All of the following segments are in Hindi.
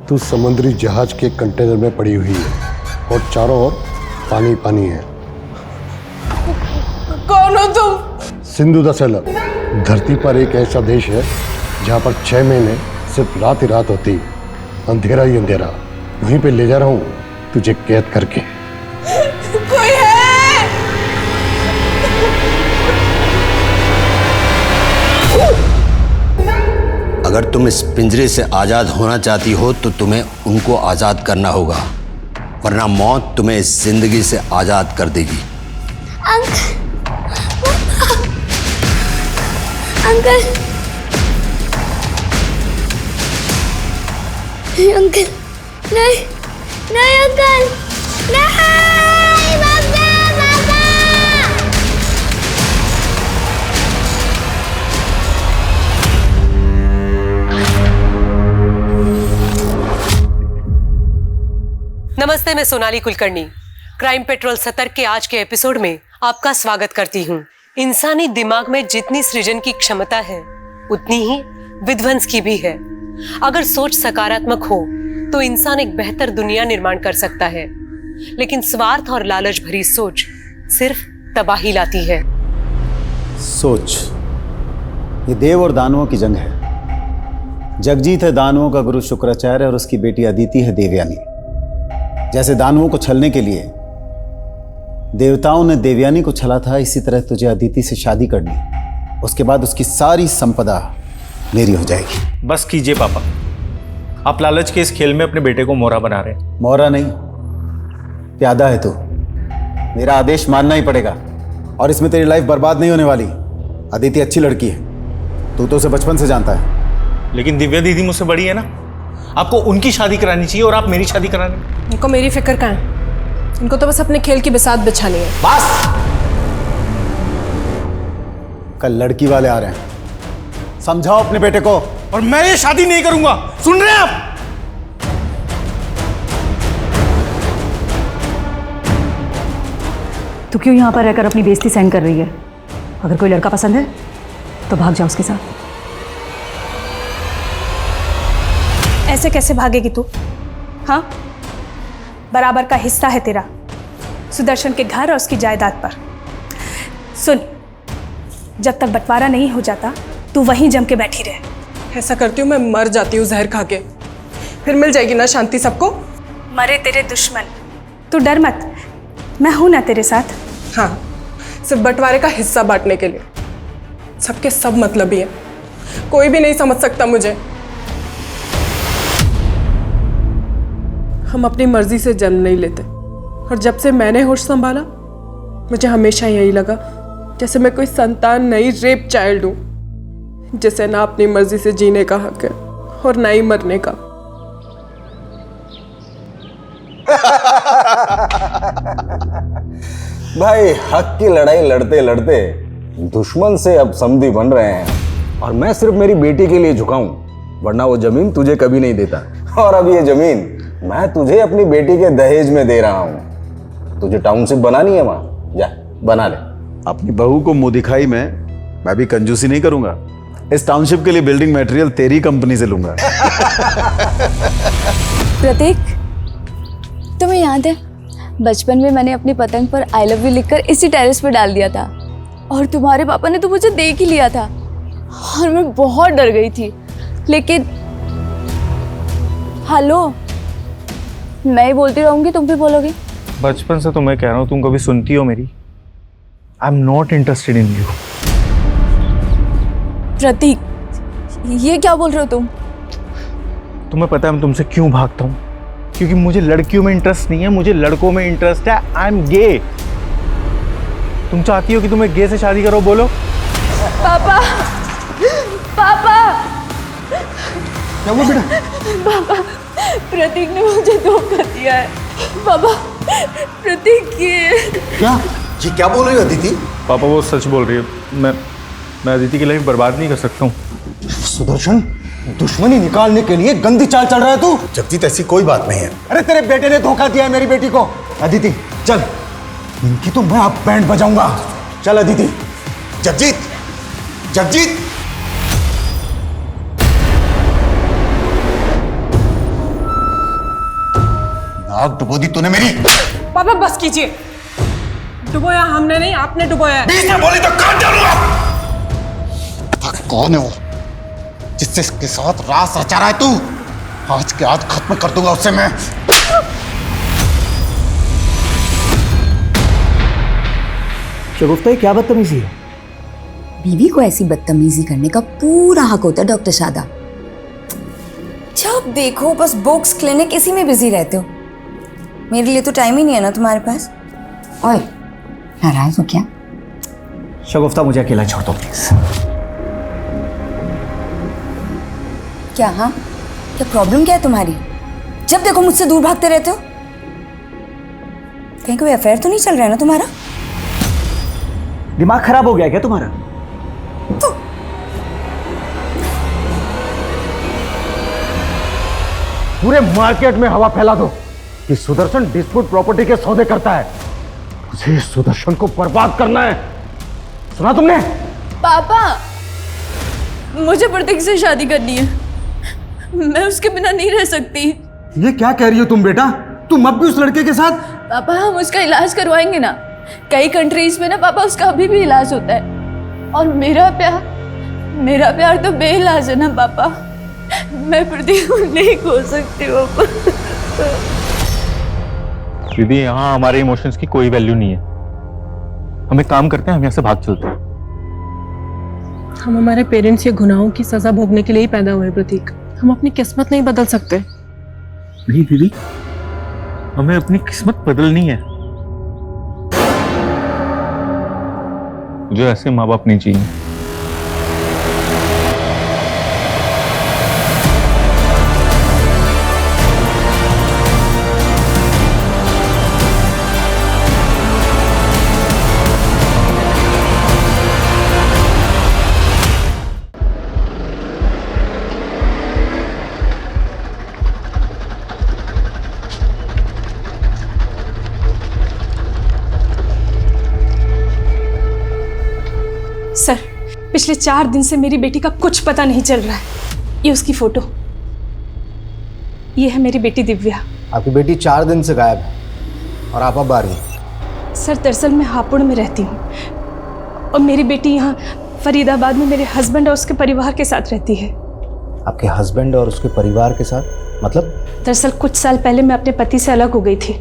तू समुद्री जहाज के कंटेनर में पड़ी हुई है और चारों ओर पानी पानी है। कौन हो तुम? Sindhu the seller. धरती पर एक ऐसा देश है जहाँ पर 6 महीने सिर्फ रात ही रात होती, अंधेरा ही अंधेरा। वहीं पे ले जा रहा हूँ तुझे कैद करके। कोई है? अगर तुम इस पिंजरे से आजाद होना चाहती हो तो तुम्हें उनको आजाद करना होगा, वरना मौत तुम्हें इस जिंदगी से आजाद कर देगी। अंकल अंकल, नहीं नहीं अंकल, नहीं पापा। नमस्ते, मैं सोनाली कुलकर्णी क्राइम पेट्रोल सतर्क के आज के एपिसोड में आपका स्वागत करती हूँ। इंसानी दिमाग में जितनी सृजन की क्षमता है उतनी ही विध्वंस की भी है। अगर सोच सकारात्मक हो तो इंसान एक बेहतर दुनिया निर्माण कर सकता है, लेकिन स्वार्थ और लालच भरी सोच सिर्फ तबाही लाती है। सोच, ये देव और दानवों की जंग है। जगजीत है दानवों का गुरु शुक्राचार्य और उसकी बेटी अदिति है देवयानी। जैसे दानवों को छलने के लिए देवताओं ने देवयानी को छला था, इसी तरह तुझे अदिति से शादी करनी, उसके बाद उसकी सारी संपदा मेरी हो जाएगी। बस कीजिए पापा, आप लालच के इस खेल में अपने बेटे को मोहरा बना रहे हैं। मोहरा नहीं, प्यादा है तू। मेरा आदेश मानना ही पड़ेगा और इसमें तेरी लाइफ बर्बाद नहीं होने वाली। अदिति अच्छी लड़की है, तू तो उसे बचपन से जानता है। लेकिन दिव्या दीदी मुझसे बड़ी है ना, आपको उनकी शादी करानी चाहिए और आप मेरी शादी कराने। इनको मेरी फिक्र कहाँ है? इनको तो बस अपने खेल की बिसात बिछानी है। बस, कल लड़की वाले आ रहे हैं, समझाओ अपने बेटे को। और मैं ये शादी नहीं करूंगा, सुन रहे हैं आप? तू क्यों यहाँ पर रहकर अपनी बेइज्जती सहन कर रही है? अगर कोई लड़का पसंद है तो भाग जा उसके साथ। ऐसे कैसे भागेगी तू? हाँ, बराबर का हिस्सा है तेरा सुदर्शन के घर और उसकी जायदाद पर। सुन, जब तक बंटवारा नहीं हो जाता तू वहीं जम के बैठी रहे। ऐसा करती हूँ मैं मर जाती हूँ जहर खा के, फिर मिल जाएगी ना शांति सबको। मरे तेरे दुश्मन, तू डर मत, मैं हूं ना तेरे साथ। हाँ, सिर्फ बंटवारे का हिस्सा बांटने के लिए। सबके सब मतलबी है, कोई भी नहीं समझ सकता मुझे। हम अपनी मर्जी से जन्म नहीं लेते, और जब से मैंने होश संभाला मुझे हमेशा यही लगा जैसे मैं कोई संतान नहीं, रेप चाइल्ड हूं, जिसे ना अपनी मर्जी से जीने का हक है और ना ही मरने का। भाई, हक की लड़ाई लड़ते लड़ते दुश्मन से अब समधी बन रहे हैं, और मैं सिर्फ मेरी बेटी के लिए झुका हूं, वरना वो जमीन तुझे कभी नहीं देता। और अब ये जमीन मैं तुझे अपनी बेटी के दहेज में दे रहा हूं। तुझे टाउनशिप बनानी है वहां, जा बना ले। अपनी बहू को मुंह दिखाई में मैं भी कंजूसी नहीं करूंगा। इस टाउनशिप के लिए बिल्डिंग मटेरियल तेरी कंपनी से लूंगा। प्रतीक, तुम्हें याद है बचपन में मैंने अपनी पतंग पर आई लव यू लिखकर इसी टेरेस पर डाल दिया था, और तुम्हारे पापा ने तो मुझे देख ही लिया था और मैं बहुत डर गई थी। लेकिन हेलो, मैं ही बोलती रहूंगी, तुम भी बोलोगे। बचपन से तो मैं कह रहा हूं, तुम कभी सुनती हो मेरी? I am not interested in you. Prateek, ये क्या बोल रहे हो तुम? तुम्हें पता है मैं तुमसे क्यों भागता हूं? क्योंकि मुझे लड़कियों में इंटरेस्ट नहीं है, मुझे लड़कों में इंटरेस्ट है। I am gay. तुम चाहती हो कि तुम्हें गे से शादी करो? बोलो। पापा, पापा, क्या हुआ बेटा? पापा, प्रतीक ने मुझे धोखा दिया है। पापा, प्रतीक क्या? ये क्या बोल रही हो अदिति? पापा, वो सच बोल रही है। मैं अदिति की लाइफ बर्बाद नहीं कर सकता हूँ। सुदर्शन, दुश्मनी निकालने के लिए गंदी चाल चल रहा है तू। जगजीत, ऐसी कोई बात नहीं है। अरे तेरे बेटे ने धोखा दिया है मेरी बेटी को। अदिति चल, इनकी तो मैं अब बैंड बजाऊंगा। चल अदिति। जगजीत, जगजीत, आग डुबो दी तूने मेरी। पापा बस कीजिए, डुबोया हमने नहीं, आपने डुबोया है। बीच में बोली तो काट डालूंगा। कौन है वो जिससे इसके साथ रास रचा रहा है तू? आज के आज खत्म कर दूंगा उससे मैं। शगुफ्ता, क्या बदतमीजी है? बीवी को ऐसी बदतमीजी करने का पूरा हक होता है डॉक्टर शादा। जब देखो बस बुक्स, क्लिनिक, इसी में बिजी रहते हो। मेरे लिए तो टाइम ही नहीं है ना तुम्हारे पास। ओए, नाराज हो क्या? शगुफ्ता, मुझे अकेला छोड़ दो प्लीज। क्या? हाँ, क्या प्रॉब्लम क्या है तुम्हारी? जब देखो मुझसे दूर भागते रहते हो। कहीं कोई अफेयर तो नहीं चल रहा है ना तुम्हारा? दिमाग खराब हो गया क्या तुम्हारा? पूरे मार्केट में हवा फैला दो कि सुदर्शन डिस्प्यूट प्रॉपर्टी के सौदे करता है। मुझे सुदर्शन को बर्बाद करना है। सुना तुमने? पापा, मुझे प्रतीक से शादी करनी है। मैं उसके बिना नहीं रह सकती। ये क्या कह रही हो तुम बेटा? तुम अब भी उस लड़के के साथ? पापा, हम उसका इलाज करवाएंगे ना। कई कंट्रीज में ना पापा उसका अभी भी इलाज होता है। और मेरा प्यार तो बेइलाज है ना पापा। मैं प्रतीक को नहीं खो सकती पापा। दीदी, यहाँ हमारे इमोशंस की कोई वैल्यू नहीं है। हम एक काम करते हैं, हम यहाँ से भाग चलते हैं। हम हमारे पेरेंट्स के गुनाहों की सजा भोगने के लिए ही पैदा हुए प्रतीक। हम अपनी किस्मत नहीं बदल सकते। नहीं दीदी, हमें अपनी किस्मत बदलनी है। मुझे ऐसे माँ बाप नहीं चाहिए। सर, पिछले 4 दिन से मेरी बेटी का कुछ पता नहीं चल रहा है। ये उसकी फोटो, ये है मेरी बेटी दिव्या। आपकी बेटी 4 दिन से गायब है और आप अब आ रही हैं। सर, दरअसल मैं हापुड़ में रहती हूँ और मेरी बेटी यहाँ फरीदाबाद में मेरे हस्बैंड और उसके परिवार के साथ रहती है। आपके हस्बैंड और उसके परिवार के साथ मतलब? दरअसल कुछ साल पहले मैं अपने पति से अलग हो गई थी,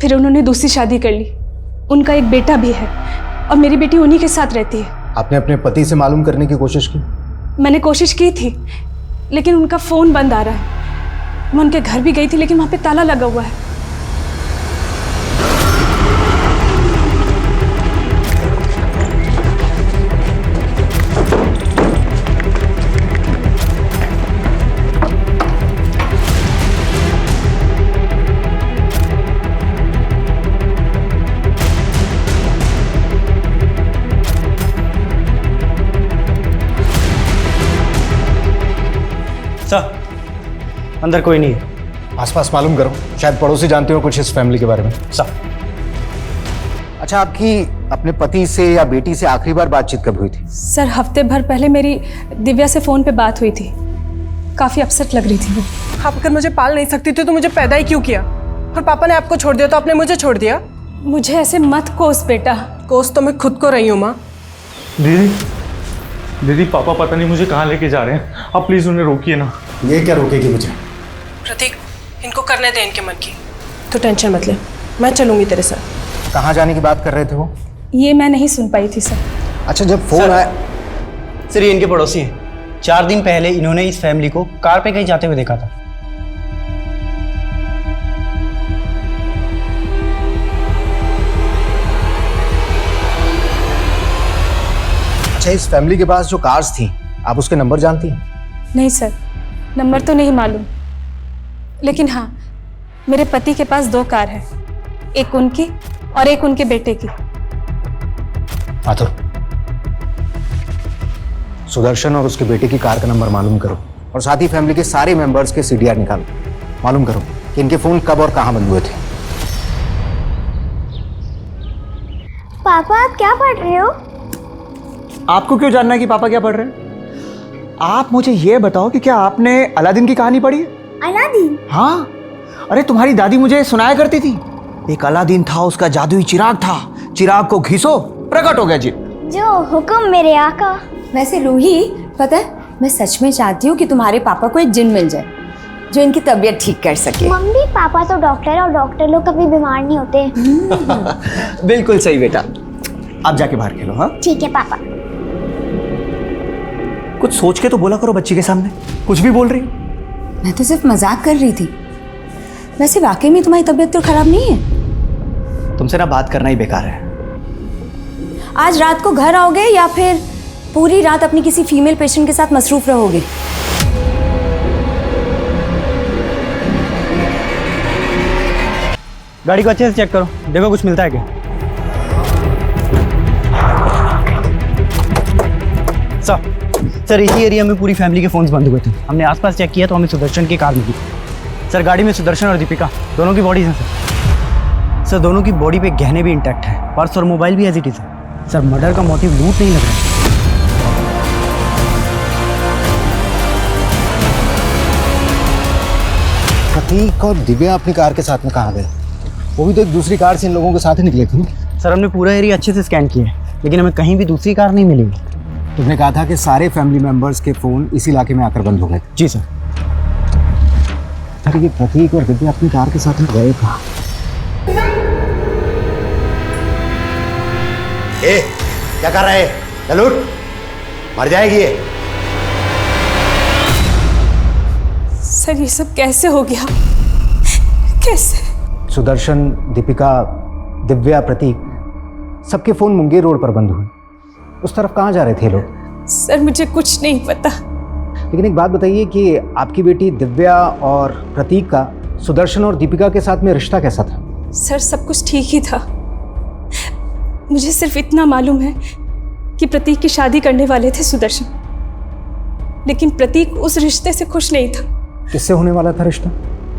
फिर उन्होंने दूसरी शादी कर ली। उनका एक बेटा भी है और मेरी बेटी उन्हीं के साथ रहती है। आपने अपने पति से मालूम करने की कोशिश की? मैंने कोशिश की थी, लेकिन उनका फ़ोन बंद आ रहा है। मैं उनके घर भी गई थी, लेकिन वहाँ पे ताला लगा हुआ है। अंदर कोई नहीं है। आसपास मालूम करो, शायद पड़ोसी जानते हो कुछ इस फैमिली के बारे में। अच्छा, आपकी अपने पति से या बेटी से आखिरी बार बातचीत कब हुई थी? सर, हफ्ते भर पहले मेरी दिव्या से फ़ोन पे बात हुई थी। काफ़ी अपसेट लग रही थी वो। आप अगर मुझे पाल नहीं सकती थी तो मुझे पैदा ही क्यों किया? और पापा ने आपको छोड़ दिया तो आपने मुझे छोड़ दिया। मुझे ऐसे मत कोस बेटा। कोस तो मैं खुद को रही हूँ माँ। दीदी, पापा पता नहीं मुझे कहाँ लेके जा रहे हैं। आप प्लीज उन्हें रोकिए ना। ये क्या रोकेगी मुझे? प्रतीक, इनको करने दे इनके मन की। तो टेंशन मत ले, मैं चलूंगी तेरे साथ। कहाँ जाने की बात कर रहे थे वो? ये मैं नहीं सुन पाई थी सर। अच्छा, जब फोन आया। सर, ये इनके पड़ोसी हैं। 4 दिन पहले इन्होंने इस फैमिली को कार पे कहीं जाते हुए देखा था। अच्छा, इस फैमिली के पास जो कार्स थी, आप उसके नंबर जानती हैं? नहीं सर, नंबर तो नहीं मालूम, लेकिन हाँ, मेरे पति के पास 2 कार है, एक उनकी और एक उनके बेटे की। आतुर, सुदर्शन और उसके बेटे की कार का नंबर मालूम करो और साथ ही फैमिली के सारे मेंबर्स के CDR निकालो। मालूम करो कि इनके फोन कब और कहां बंद हुए थे। पापा, आप क्या पढ़ रहे हो? आपको क्यों जानना है कि पापा क्या पढ़ रहे हैं? आप मुझे ये बताओ कि क्या आपने अलादीन की कहानी पढ़ी है? अलादीन? हाँ, अरे तुम्हारी दादी मुझे सुनाया करती थी, एक अलादीन था, उसका जादुई चिराग था, चिराग को घिसो प्रकट हो गया जी। जो हुक्म मेरे आका। वैसे रूही, पता है मैं सच में चाहती हूँ कि तुम्हारे पापा को एक जिन मिल जाए जो इनकी तबीयत ठीक कर सके। मम्मी पापा तो डॉक्टर है और डॉक्टर लोग कभी बीमार नहीं होते। बिल्कुल सही बेटा, आप जाके बाहर खेलो। हाँ ठीक है पापा। कुछ सोच के तो बोला करो बच्ची के सामने, कुछ भी बोल रही हो। मैं तो सिर्फ मजाक कर रही थी। वैसे वाकई में तुम्हारी तबीयत तो खराब नहीं है? तुमसे ना बात करना ही बेकार है। आज रात को घर आओगे या फिर पूरी रात अपनी किसी फीमेल पेशेंट के साथ मसरूफ रहोगे? गाड़ी को अच्छे से चेक करो, देखो कुछ मिलता है क्या। सर इसी एरिया में पूरी फैमिली के फोन्स बंद हुए थे। हमने आसपास चेक किया तो हमें सुदर्शन की कार मिली। सर गाड़ी में सुदर्शन और दीपिका दोनों की बॉडीज हैं सर दोनों की बॉडी पे गहने भी इंटैक्ट है, पर्स और मोबाइल भी एज इट इज है। सर मर्डर का मोटिव लूट नहीं लग रहा है। प्रतीक और दिव्या अपनी कार के साथ में कहाँ गए? वो भी तो एक दूसरी कार से इन लोगों के साथ ही निकले थे ना? सर हमने पूरा एरिया अच्छे से स्कैन किया है, लेकिन हमें कहीं भी दूसरी कार नहीं मिली। तुमने कहा था कि सारे फैमिली मेंबर्स के फ़ोन इस इलाके में आकर बंद हो गए। जी सर। अरे ये प्रतीक और दिव्या अपनी कार के साथ में गए कहाँ? ए, क्या कर रहे हैं? चल उठ, मर जाएगी ये। सर ये सब कैसे हो गया? कैसे? सुदर्शन, दीपिका, दिव्या, प्रतीक सबके फ़ोन मुंगेर रोड पर बंद हुए। उस तरफ कहाँ जा रहे थे लोग? सर मुझे कुछ नहीं पता। लेकिन एक बात बताइए कि आपकी बेटी दिव्या और प्रतीक का सुदर्शन और दीपिका के साथ में रिश्ता कैसा था? सर सब कुछ ठीक ही था। मुझे सिर्फ इतना मालूम है कि प्रतीक की शादी करने वाले थे सुदर्शन, लेकिन प्रतीक उस रिश्ते से खुश नहीं था। किससे होने वाला था रिश्ता?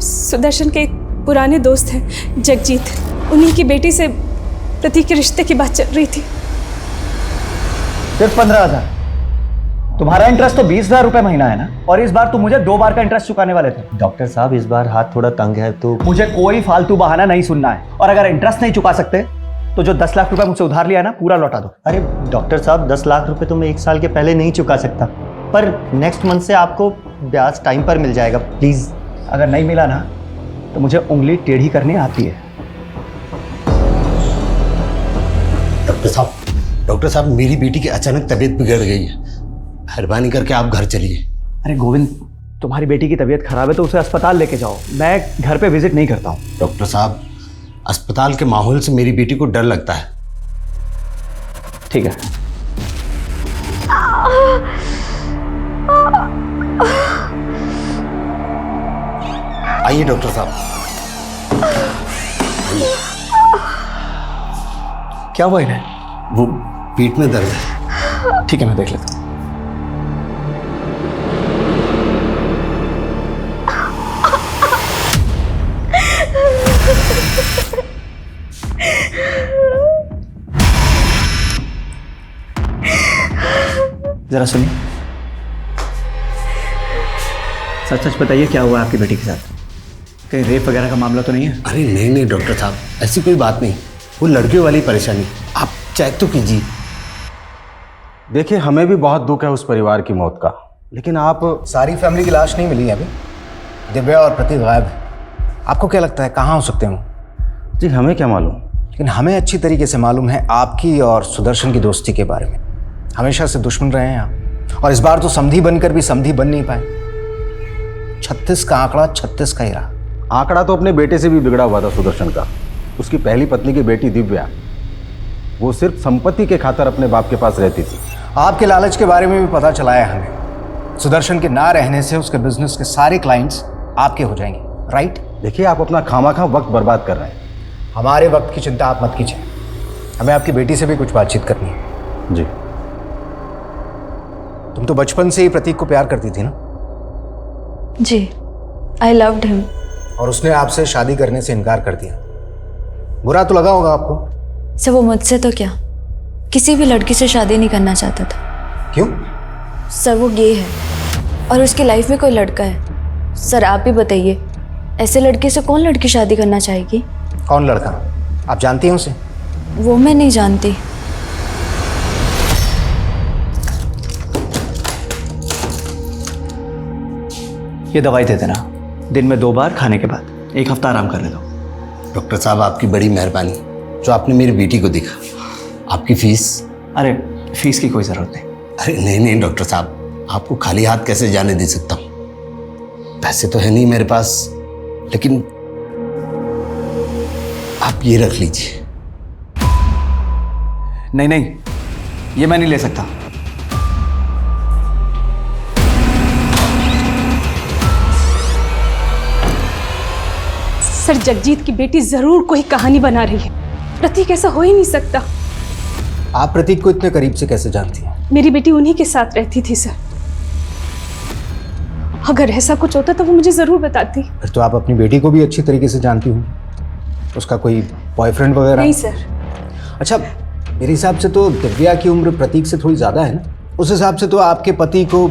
सुदर्शन के एक पुराने दोस्त हैं जगजीत, उन्हीं की बेटी से प्रतीक के रिश्ते की बात चल रही थी। सिर्फ 15,000? तुम्हारा इंटरेस्ट तो 20,000 रुपए महीना है ना, और इस बार तुम मुझे 2 बार का इंटरेस्ट चुकाने वाले थे। डॉक्टर साहब इस बार हाथ थोड़ा तंग है तो मुझे कोई फालतू बहाना नहीं सुनना है, और अगर इंटरेस्ट नहीं चुका सकते तो जो 10 लाख रुपए मुझसे उधार लिया है ना पूरा लौटा दो। अरे डॉक्टर साहब 10 लाख रुपए तो मैं 1 साल के पहले नहीं चुका सकता, पर नेक्स्ट मंथ से आपको ब्याज टाइम पर मिल जाएगा, प्लीज। अगर नहीं मिला ना तो मुझे उंगली टेढ़ी करनी आती है। डॉक्टर साहब मेरी बेटी की अचानक तबीयत बिगड़ गई है, मेहरबानी करके आप घर चलिए। अरे गोविंद, तुम्हारी बेटी की तबीयत खराब है तो उसे अस्पताल लेके जाओ, मैं घर पे विजिट नहीं करता हूँ। डॉक्टर साहब अस्पताल के माहौल से मेरी बेटी को डर लगता है। ठीक है। आइए डॉक्टर साहब। क्या हुआ इन्हें? वो पीठ में दर्द है। ठीक है मैं देख लेता हूँ। जरा सुनिए, सच सच बताइए क्या हुआ आपकी बेटी के साथ? कहीं रेप वगैरह का मामला तो नहीं है? अरे नहीं नहीं डॉक्टर साहब, ऐसी कोई बात नहीं, वो लड़कियों वाली परेशानी। आप चेक तो कीजिए। देखिए हमें भी बहुत दुख है उस परिवार की मौत का, लेकिन आप सारी फैमिली की लाश नहीं मिली है अभी। दिव्या और प्रतीक गायब है। आपको क्या लगता है कहाँ हो सकते हो? जी हमें क्या मालूम, लेकिन हमें अच्छी तरीके से मालूम है आपकी और सुदर्शन की दोस्ती के बारे में। हमेशा से दुश्मन रहे हैं आप, और इस बार तो समधी बनकर भी समधी बन नहीं पाए। 36 का आंकड़ा 36 का ही रहा। आंकड़ा तो अपने बेटे से भी बिगड़ा हुआ था सुदर्शन का। उसकी पहली पत्नी की बेटी दिव्या, वो सिर्फ संपत्ति के खातिर अपने बाप के पास रहती थी। आपके लालच के बारे में भी पता चला है हमें। सुदर्शन के ना रहने से उसके बिजनेस के सारे क्लाइंट्स आपके हो जाएंगे, राइट? देखिए आप अपना खामाखा वक्त बर्बाद कर रहे हैं। हमारे वक्त की चिंता आप मत कीजिए, हमें आपकी बेटी से भी कुछ बातचीत करनी है। जी। तुम तो बचपन से ही प्रतीक को प्यार करती थी ना? जी, आई लव्ड हिम। और उसने आपसे शादी करने से इनकार कर दिया। बुरा तो लगा होगा आपको? सर वो मुझसे तो क्या, किसी भी लड़की से शादी नहीं करना चाहता था। क्यों? सर वो गे है और उसकी लाइफ में कोई लड़का है। सर आप ही बताइए, ऐसे लड़के से कौन लड़की शादी करना चाहेगी? कौन लड़का? आप जानती हैं उसे? वो मैं नहीं जानती। ये दवाई दे देना, दिन में 2 बार खाने के बाद, 1 हफ्ता आराम करने दो। डॉक्टर साहब आपकी बड़ी मेहरबानी जो आपने मेरी बेटी को देखा। आपकी फीस? अरे फीस की कोई ज़रूरत नहीं। अरे नहीं नहीं डॉक्टर साहब, आपको खाली हाथ कैसे जाने दे सकता हूँ। पैसे तो है नहीं मेरे पास, लेकिन आप ये रख लीजिए। नहीं नहीं, ये मैं नहीं ले सकता। सर जगजीत की बेटी जरूर कोई कहानी बना रही है। प्रतीक ऐसा हो ही नहीं सकता। आप प्रतीक को इतने करीब से कैसे जानती हैं? मेरी बेटी उन्हीं के साथ रहती थी सर। अगर ऐसा कुछ होता तो वो मुझे जरूर बताती। फिर तो आप अपनी बेटी को भी अच्छी तरीके से जानती हो। उसका कोई बॉयफ्रेंड वगैरह? नहीं सर। अच्छा, मेरे हिसाब से तो दिव्या की उम्र प्रतीक से थोड़ी ज़्यादा है ना। उस हिसाब से तो आपके पति को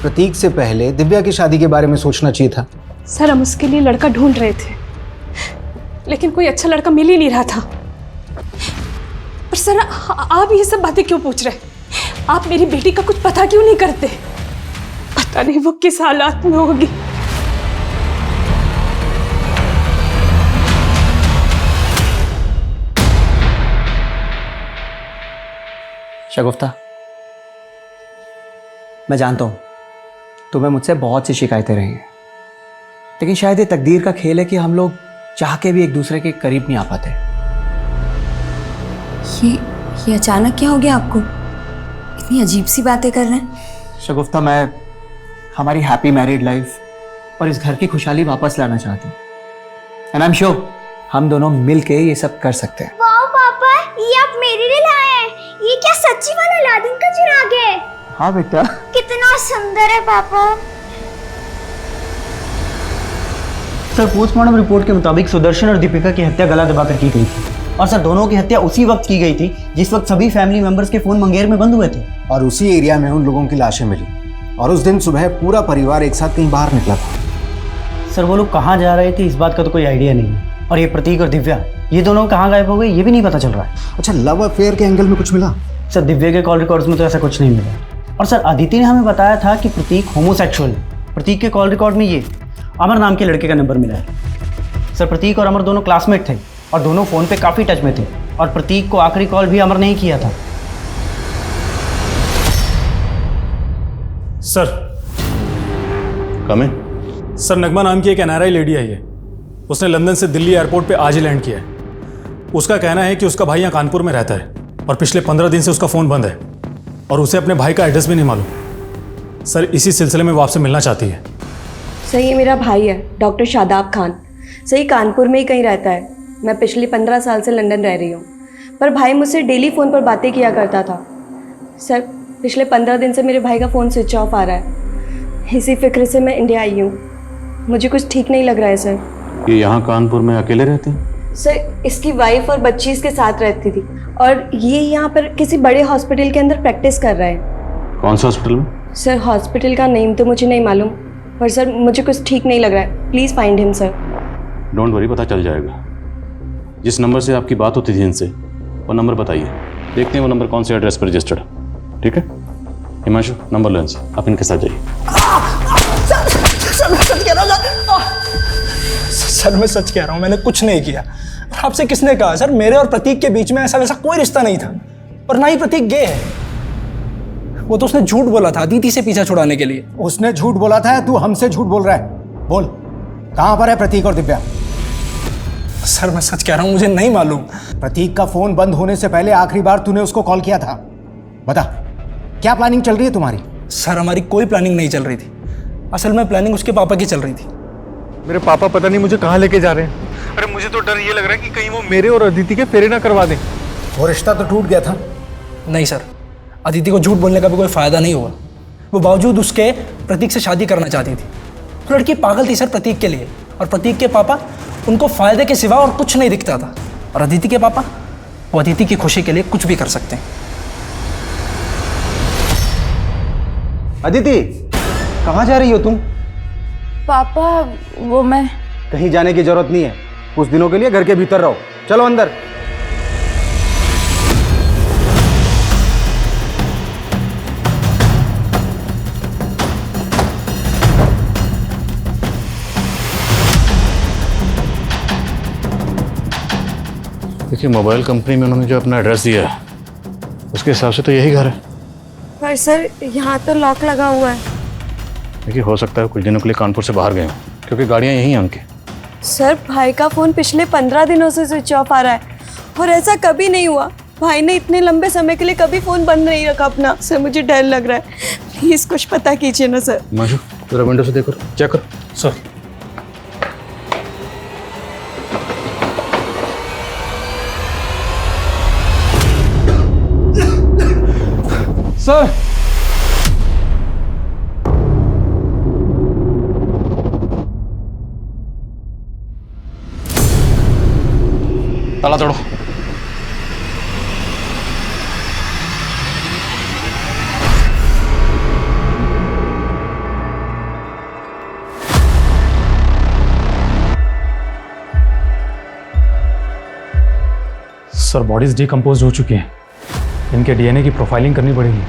प्रतीक से पहले दिव्या की शादी के बारे में सोचना चाहिए था। सर हम उसके लिए लड़का ढूंढ रहे थे, लेकिन कोई अच्छा लड़का मिल ही नहीं रहा था। पर सर आप ये सब बातें क्यों पूछ रहे? आप मेरी बेटी का कुछ पता क्यों नहीं करते? पता नहीं वो किस हालात में होगी। शगुफ्ता, मैं जानता हूँ तुम्हें मुझसे बहुत सी शिकायतें रही हैं, लेकिन शायद ये तकदीर का खेल है कि हम लोग चाह के भी एक दूसरे के करीब नहीं आ पाते। ये अचानक क्या हो गया आपको? इतनी अजीब सी बातें कर रहे हैं। शगुफ्ता, मैं हमारी हैप्पी मैरिड लाइफ और इस घर की खुशहाली वापस लाना चाहती हूँ। एंड आई एम श्योर हम दोनों मिल के ये सब कर सकते हैं। वाह पापा, ये आप मेरे लिए लाए हैं। ये क्या सच्ची वाला अलादीन का चिराग है? हाँ बेटा। कितना सुंदर है पापा। सर पोस्टमार्टम रिपोर्ट के मुताबिक सुदर्शन और दीपिका की हत्या गला दबाकर की गई थी, और सर दोनों की हत्या उसी वक्त की गई थी जिस वक्त सभी फैमिली मेंबर्स के फोन मुंगेर में बंद हुए थे, और उसी एरिया में उन लोगों की लाशें मिली। और उस दिन सुबह पूरा परिवार एक साथ कहीं बाहर निकला था। सर वो लोग कहाँ जा रहे थे इस बात का तो कोई आइडिया नहीं है, और ये प्रतीक और दिव्या ये दोनों कहाँ गायब हो गए ये भी नहीं पता चल रहा है। अच्छा, लव अफेयर के एंगल में कुछ मिला? सर दिव्या के कॉल रिकॉर्ड्स में तो ऐसा कुछ नहीं मिला, और सर अदिति ने हमें बताया था कि प्रतीक होमोसेक्सुअल है। प्रतीक के कॉल रिकॉर्ड में ये अमर नाम के लड़के का नंबर मिला है। सर प्रतीक और अमर दोनों क्लासमेट थे और दोनों फ़ोन पे काफ़ी टच में थे, और प्रतीक को आखिरी कॉल भी अमर ने ही किया था। सर कमें। सर नगमा नाम की एक NRI लेडी आई है। उसने लंदन से दिल्ली एयरपोर्ट पे आज ही लैंड किया है। उसका कहना है कि उसका भाई यहाँ कानपुर में रहता है और पिछले 15 दिन से उसका फ़ोन बंद है और उसे अपने भाई का एड्रेस भी नहीं मालूम। सर इसी सिलसिले में वो आपसे मिलना चाहती है। सर ये मेरा भाई है, डॉक्टर शादाब खान। सही कानपुर में ही कहीं रहता है। मैं पिछले 15 साल से लंदन रह रही हूँ, पर भाई मुझसे डेली फ़ोन पर बातें किया करता था। सर पिछले 15 दिन से मेरे भाई का फ़ोन स्विच ऑफ आ रहा है। इसी फिक्र से मैं इंडिया आई हूँ। मुझे कुछ ठीक नहीं लग रहा है सर। ये यहाँ कानपुर में अकेले रहते हैं? सर इसकी वाइफ और बच्ची इसके साथ रहती थी, और ये यहाँ पर किसी बड़े हॉस्पिटल के अंदर प्रैक्टिस कर रहा है। कौन सा हॉस्पिटल में? सर हॉस्पिटल का नेम तो मुझे नहीं मालूम, पर सर मुझे कुछ ठीक नहीं लग रहा है। Please find him sir. Don't worry, पता चल जाएगा। जिस नंबर से आपकी बात होती थी इनसे वो नंबर बताइए, देखते हैं वो नंबर कौन से एड्रेस पर रजिस्टर्ड है। ठीक है हिमांशु, नंबर लो इनसे, आप इनके साथ जाइए। सर मैं सच कह रहा हूँ, मैंने कुछ नहीं किया। और आपसे किसने कहा? सर मेरे और प्रतीक के बीच में ऐसा वैसा कोई रिश्ता नहीं था, और ना ही प्रतीक गे है। वो तो उसने झूठ बोला था अदिति से पीछा छुड़ाने के लिए। उसने झूठ बोला था, तू हमसे झूठ बोल रहा है? बोल, कहाँ पर है प्रतीक और दिव्या? सर मैं सच कह रहा हूँ, मुझे नहीं मालूम। प्रतीक का फोन बंद होने से पहले आखिरी बार तूने उसको कॉल किया था? बता, क्या प्लानिंग चल रही है तुम्हारी? सर हमारी कोई प्लानिंग नहीं चल रही थी। असल में प्लानिंग उसके पापा की चल रही थी। मेरे पापा पता नहीं मुझे कहाँ लेके जा रहे हैं। अरे मुझे तो डर ये लग रहा है कि कहीं वो मेरे और अदिति के फेरे ना करवा दें। वो रिश्ता तो टूट गया था। नहीं सर, अदिति को झूठ बोलने का भी कोई फायदा नहीं हुआ। वो बावजूद उसके प्रतीक से शादी करना चाहती थी। तो लड़की पागल थी सर प्रतीक के लिए, और प्रतीक के पापा उनको फायदे के सिवा और कुछ नहीं दिखता था। और अदिति के पापा वो अदिति की खुशी के लिए कुछ भी कर सकते हैं। अदिति कहाँ जा रही हो तुम? पापा वो मैं कहीं जाने की जरूरत नहीं है, कुछ दिनों के लिए घर के भीतर रहो। चलो अंदर। देखिए, मोबाइल कंपनी में उन्होंने जो अपना एड्रेस दिया है उसके हिसाब से तो यही घर है। पर सर यहाँ तो लॉक लगा हुआ है। देखिए, हो सकता है कुछ दिनों के लिए कानपुर से बाहर गए हों, क्योंकि गाड़ियाँ यहीं हैं उनकी। सर भाई का फ़ोन पिछले 15 दिनों से स्विच ऑफ आ रहा है और ऐसा कभी नहीं हुआ। भाई ने इतने लंबे समय के लिए कभी फ़ोन बंद नहीं रखा अपना। सर मुझे डर लग रहा है, प्लीज़ कुछ पता कीजिए ना सर। हिमांशु, जरा विंडो से देखो, चेक करो। सर सर ताला तोड़ो। सर बॉडीज डिकम्पोज हो चुकी हैं, इनके डीएनए की प्रोफाइलिंग करनी पड़ेगी।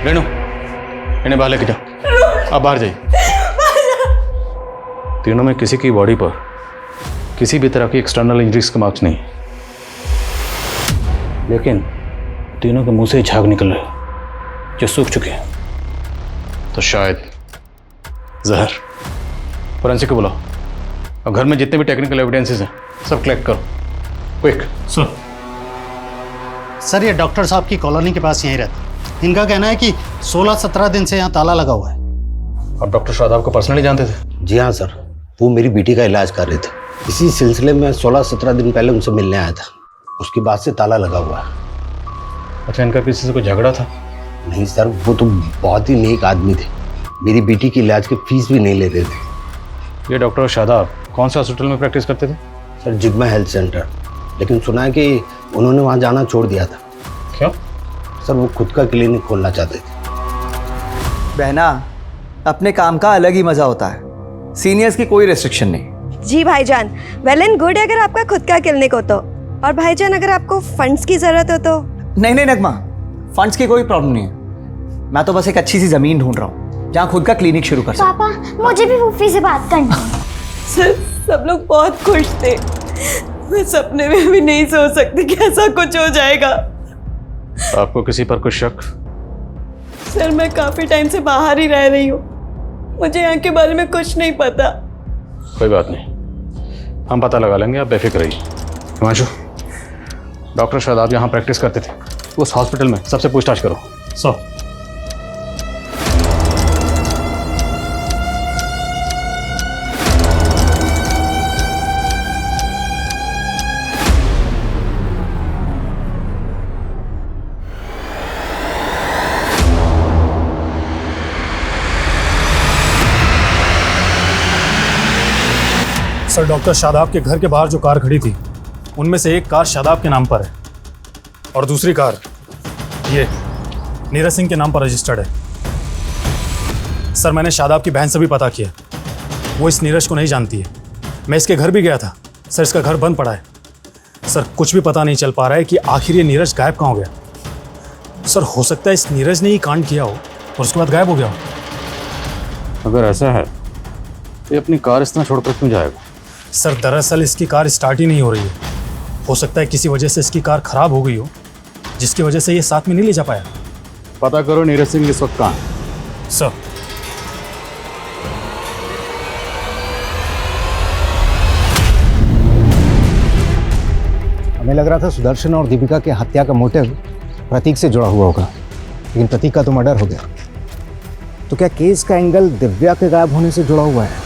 रेणु, इन्हें बाहर लेके जाओ। आप बाहर जाइए। तीनों में किसी की बॉडी पर किसी भी तरह की एक्सटर्नल इंजरीज के मार्क्स नहीं, लेकिन तीनों के मुंह से झाग निकल रहे जो सूख चुके हैं। तो शायद जहर। फोरेंसिक को बुलाओ और घर में जितने भी टेक्निकल एविडेंसेस हैं सब कलेक्ट करो, क्विक। सर ये डॉक्टर साहब की कॉलोनी के पास यहीं रहता है। इनका कहना है कि 16-17 दिन से यहाँ ताला लगा हुआ है। आप डॉक्टर शादाब को पर्सनली जानते थे? जी हाँ सर, वो मेरी बेटी का इलाज कर रहे थे। इसी सिलसिले में 16-17 दिन पहले उनसे मिलने आया था। उसके बाद से ताला लगा हुआ है। अच्छा, इनका किसी से कोई झगड़ा था? नहीं सर, वो तो बहुत ही नेक आदमी थे। मेरी बेटी की इलाज की फीस भी नहीं लेते थे। ये डॉक्टर शादाब कौन से हॉस्पिटल में प्रैक्टिस करते थे? सर जिग्मा हेल्थ सेंटर, लेकिन सुना है कि उन्होंने वहाँ जाना छोड़ दिया था। क्यों? सर वो खुद का क्लिनिक खोलना चाहते थे। बहना, अपने काम का अलग ही मजा होता है। सीनियर्स की कोई रेस्ट्रिक्शन नहीं। जी भाईजान, वेल एंड गुड अगर आपका खुद का क्लिनिक हो तो। और भाईजान अगर आपको फंड्स की जरूरत हो तो? नहीं नहीं नगमा, फंड्स की कोई प्रॉब्लम नहीं है। मैं तो बस एक अच्छी सी जमीन ढूंढ रहा हूँ जहाँ खुद का क्लिनिक शुरू कर सकूं। पापा मुझे भी फूफी से बात करनी है। सर सब लोग बहुत खुश थे। मैं सपने में भी नहीं सोच सकती कि ऐसा कुछ हो जाएगा। आपको किसी पर कुछ शक? सर मैं काफी टाइम से बाहर ही रह रही हूँ, मुझे यहाँ के बारे में कुछ नहीं पता। कोई बात नहीं, हम पता लगा लेंगे, आप बेफिक्र रहिए। हिमांशु, डॉक्टर शादाब यहाँ प्रैक्टिस करते थे, उस हॉस्पिटल में सबसे पूछताछ करो। सर डॉक्टर शादाब के घर के बाहर जो कार खड़ी थी उनमें से एक कार शादाब के नाम पर है और दूसरी कार ये नीरज सिंह के नाम पर रजिस्टर्ड है। सर मैंने शादाब की बहन से भी पता किया, वो इस नीरज को नहीं जानती है। मैं इसके घर भी गया था सर, इसका घर बंद पड़ा है। सर कुछ भी पता नहीं चल पा रहा है कि आखिर ये नीरज गायब कहाँ हो गया। सर हो सकता है इस नीरज ने ही कांड किया हो और उसके बाद गायब हो गया हो। अगर ऐसा है तो ये अपनी कार इस तरह छोड़कर क्यों जाएगा? सर दरअसल इसकी कार स्टार्ट ही नहीं हो रही है। हो सकता है किसी वजह से इसकी कार खराब हो गई हो, जिसकी वजह से ये साथ में नहीं ले जा पाया। पता करो नीरज सिंह इस वक्त कहाँ है। सर हमें लग रहा था सुदर्शन और दीपिका के हत्या का मोटिव प्रतीक से जुड़ा हुआ होगा, लेकिन प्रतीक का तो मर्डर हो गया। तो क्या केस का एंगल दिव्या के गायब होने से जुड़ा हुआ है?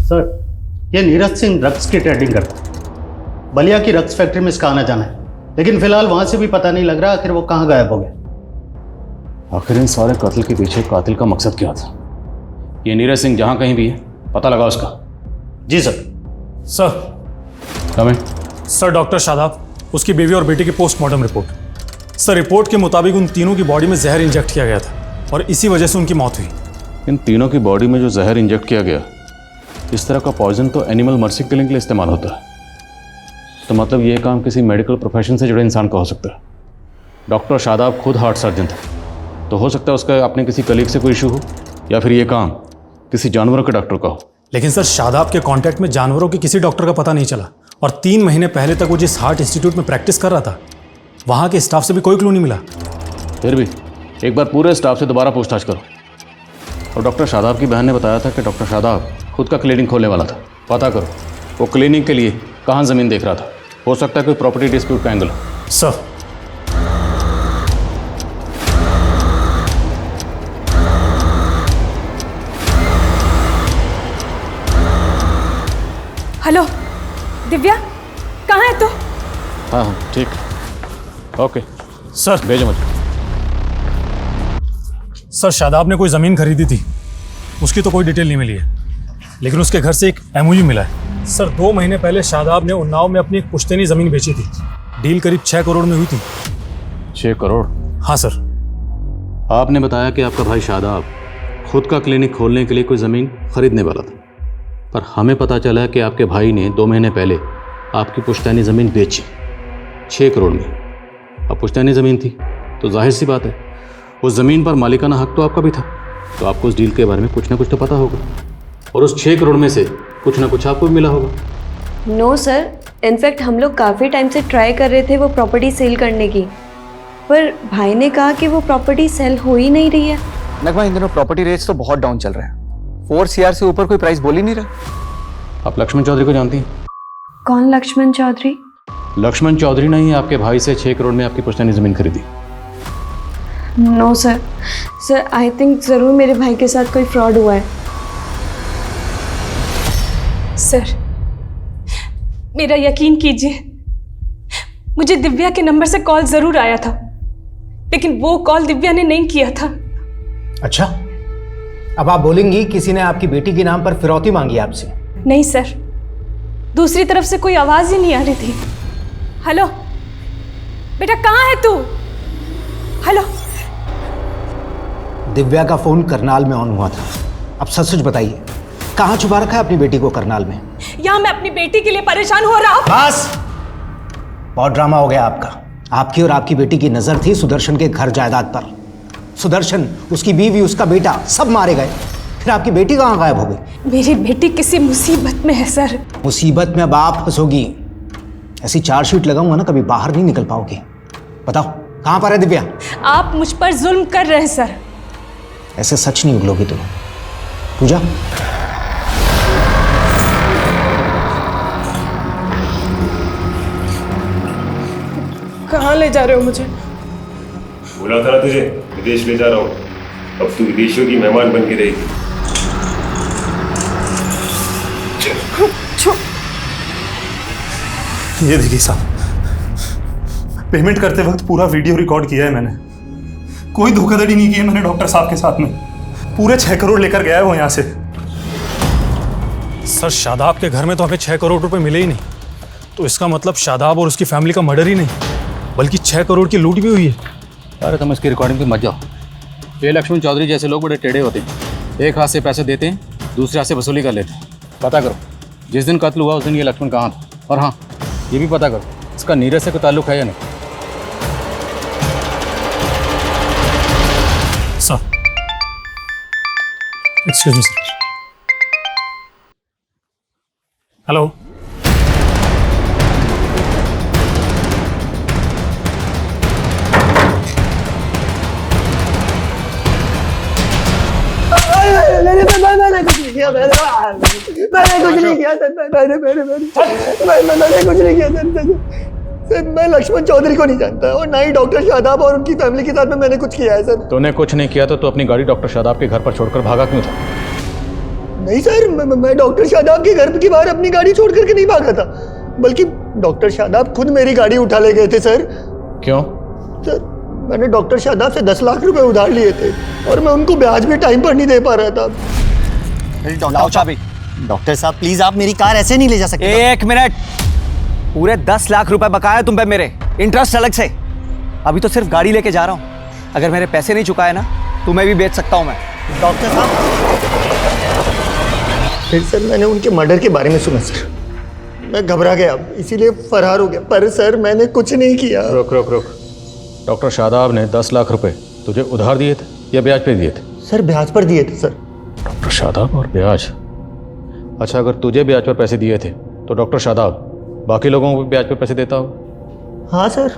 सर ये नीरज सिंह ड्रग्स की ट्रेडिंग करता है। बलिया की ड्रग्स फैक्ट्री में इसका आना जाना है। लेकिन फिलहाल वहां से भी पता नहीं लग रहा आखिर वो कहाँ गायब हो गया। आखिर इन सारे कत्ल के पीछे कातिल का मकसद क्या था? ये नीरज सिंह जहां कहीं भी है पता लगा उसका। जी सर। सर कमें। सर डॉक्टर शादाब, उसकी बीवी और बेटी की पोस्टमार्टम रिपोर्ट। सर रिपोर्ट के मुताबिक उन तीनों की बॉडी में जहर इंजेक्ट किया गया था और इसी वजह से उनकी मौत हुई। इन तीनों की बॉडी में जो जहर इंजेक्ट किया गया, इस तरह का पॉइजन तो एनिमल मर्सी किलिंग के लिए इस्तेमाल होता है। तो मतलब ये काम किसी मेडिकल प्रोफेशन से जुड़े इंसान का हो सकता है। डॉक्टर शादाब खुद हार्ट सर्जन था, तो हो सकता है उसका अपने किसी कलीग से कोई इशू हो, या फिर ये काम किसी जानवरों के डॉक्टर का हो। लेकिन सर शादाब के कांटेक्ट में जानवरों के किसी डॉक्टर का पता नहीं चला और 3 महीने पहले तक वो जिस हार्ट इंस्टीट्यूट में प्रैक्टिस कर रहा था वहाँ के स्टाफ से भी कोई क्लू नहीं मिला। फिर भी एक बार पूरे स्टाफ से दोबारा पूछताछ करो। और डॉक्टर शादाब की बहन ने बताया था कि डॉक्टर शादाब खुद का क्लिनिक खोलने वाला था। पता करो वो क्लिनिक के लिए कहाँ ज़मीन देख रहा था। हो सकता है कोई प्रॉपर्टी डिस्प्यूट का एंगल हो। सर हेलो दिव्या, कहाँ है तू? हाँ हाँ ठीक, ओके सर भेजो मुझे। सर शादाब ने कोई ज़मीन खरीदी थी, उसकी तो कोई डिटेल नहीं मिली है, लेकिन उसके घर से एक एमओयू मिला है। सर 2 महीने पहले शादाब ने उन्नाव में अपनी एक पुश्तैनी ज़मीन बेची थी। डील करीब 6 करोड़ में हुई थी। 6 करोड़? हाँ सर। आपने बताया कि आपका भाई शादाब खुद का क्लिनिक खोलने के लिए कोई ज़मीन खरीदने वाला था, पर हमें पता चला कि आपके भाई ने 2 महीने पहले आपकी पुश्तैनी ज़मीन बेची 6 करोड़ में। अब पुश्तैनी ज़मीन थी तो जाहिर सी बात है उस ज़मीन पर मालिकाना हक तो आपका भी था, तो आपको उस डील के बारे में कुछ ना कुछ तो पता होगा, और उस 6 करोड़ में से कुछ ना कुछ आपको भी मिला होगा। नो सर, इनफैक्ट हम लोग काफ़ी टाइम से ट्राई कर रहे थे वो प्रॉपर्टी सेल करने की, पर भाई ने कहा कि वो प्रॉपर्टी सेल हो ही नहीं रही है। नगमा, इन दिनों प्रॉपर्टी रेट्स तो बहुत डाउन चल रहे हैं। 4 CR से ऊपर कोई प्राइस बोल ही नहीं रहा। आप लक्ष्मण चौधरी को जानती हैं? कौन लक्ष्मण चौधरी? लक्ष्मण चौधरी ने ही आपके भाई से 6 करोड़ में आपकी पुश्तैनी ज़मीन खरीदी। No sir, sir I think ज़रूर मेरे भाई के साथ कोई फ्रॉड हुआ है। सर मेरा यकीन कीजिए, मुझे दिव्या के नंबर से कॉल ज़रूर आया था, लेकिन वो कॉल दिव्या ने नहीं किया था। अच्छा, अब आप बोलेंगी किसी ने आपकी बेटी के नाम पर फिरौती मांगी आपसे? नहीं सर, दूसरी तरफ से कोई आवाज़ ही नहीं आ रही थी। हेलो बेटा, कहाँ है तू? हेलो। दिव्या का फोन करनाल में ऑन हुआ था। अब सच सच बताइए, कहाँ छुपा रखा है अपनी बेटी को करनाल में? यहाँ मैं अपनी बेटी के लिए परेशान हो रहा हूँ। बस, बहुत ड्रामा हो गया आपका। आपकी और आपकी बेटी की नजर थी सुदर्शन के घर जायदाद पर। सुदर्शन, उसकी बीवी, उसका बेटा सब मारे गए, फिर आपकी बेटी कहाँ गायब हो गई? मेरी बेटी किसी मुसीबत में है सर। मुसीबत में अब आप फंसोगी। ऐसी चार्जशीट लगाऊंगा ना, कभी बाहर नहीं निकल पाओगी। बताओ कहाँ पर है दिव्या? आप मुझ पर जुल्म कर रहे हैं सर। ऐसे सच नहीं उगलोगी तुम। पूजा, कहाँ ले जा रहे हो मुझे? बोला था ना तुझे, विदेश ले जा रहा हूँ। अब तू विदेशियों की मेहमान बन के रहेगी। ये देखिए साहब, पेमेंट करते वक्त पूरा वीडियो रिकॉर्ड किया है मैंने। कोई धोखाधड़ी नहीं की है मैंने डॉक्टर साहब के साथ में। पूरे 6 करोड़ लेकर गया है वो यहाँ से। सर शादाब के घर में तो हमें 6 करोड़ रुपए मिले ही नहीं, तो इसका मतलब शादाब और उसकी फैमिली का मर्डर ही नहीं, बल्कि 6 करोड़ की लूट भी हुई है। अरे तुम इसकी रिकॉर्डिंग पे मत जाओ। ये लक्ष्मण चौधरी जैसे लोग बड़े टेढ़े होते हैं। एक हाथ से पैसे देते हैं, दूसरे हाथ से वसूली कर लेते हैं। पता करो जिस दिन कत्ल हुआ उस दिन ये लक्ष्मण कहाँ था, और हाँ ये भी पता करो इसका नीरज से कोई ताल्लुक है या नहीं। Sir, excuse me sir. Hello, मैंने कुछ नहीं किया, मैंने कुछ नहीं किया सर। मैंने कुछ नहीं किया सर। मैं लक्ष्मण चौधरी को नहीं जानता और ना ही डॉक्टर शादाब और उनकी फैमिली के साथ में मैंने कुछ किया है सर। तूने कुछ नहीं किया तो तू अपनी गाड़ी डॉक्टर शादाब के घर पर छोड़कर भागा क्यों था? नहीं सर, मैं डॉक्टर शादाब के घर के बाहर अपनी गाड़ी छोड़ करके नहीं भागा था, बल्कि डॉक्टर शादाब खुद मेरी गाड़ी उठा ले गए थे सर। क्यों? सर मैंने डॉक्टर शादाब से 10 लाख रुपए उधार लिए थे और मैं उनको ब्याज भी टाइम पर नहीं दे पा रहा था। डॉक्टर साहब प्लीज, आप मेरी कार ऐसे नहीं ले जा सकते। एक मिनट, पूरे 10 लाख रुपए बकाया तुम पे मेरे, इंटरेस्ट अलग से। अभी तो सिर्फ गाड़ी लेके जा रहा हूँ, अगर मेरे पैसे नहीं चुकाए ना तो मैं भी बेच सकता हूँ मैं। डॉक्टर साहब फिर सर मैंने उनके मर्डर के बारे में सुना सर, मैं घबरा गया इसीलिए फरार हो गया। पर सर मैंने कुछ नहीं किया। रुक रुक रुक, डॉक्टर शादाब ने 10 लाख रुपए तुझे उधार दिए थे या ब्याज पे दिए थे? सर ब्याज पर दिए थे सर। डॉक्टर शादाब और ब्याज। अच्छा, अगर तुझे ब्याज पर पैसे दिए थे तो डॉक्टर शादाब बाकी लोगों को भी ब्याज पर पैसे देता होगा? हाँ सर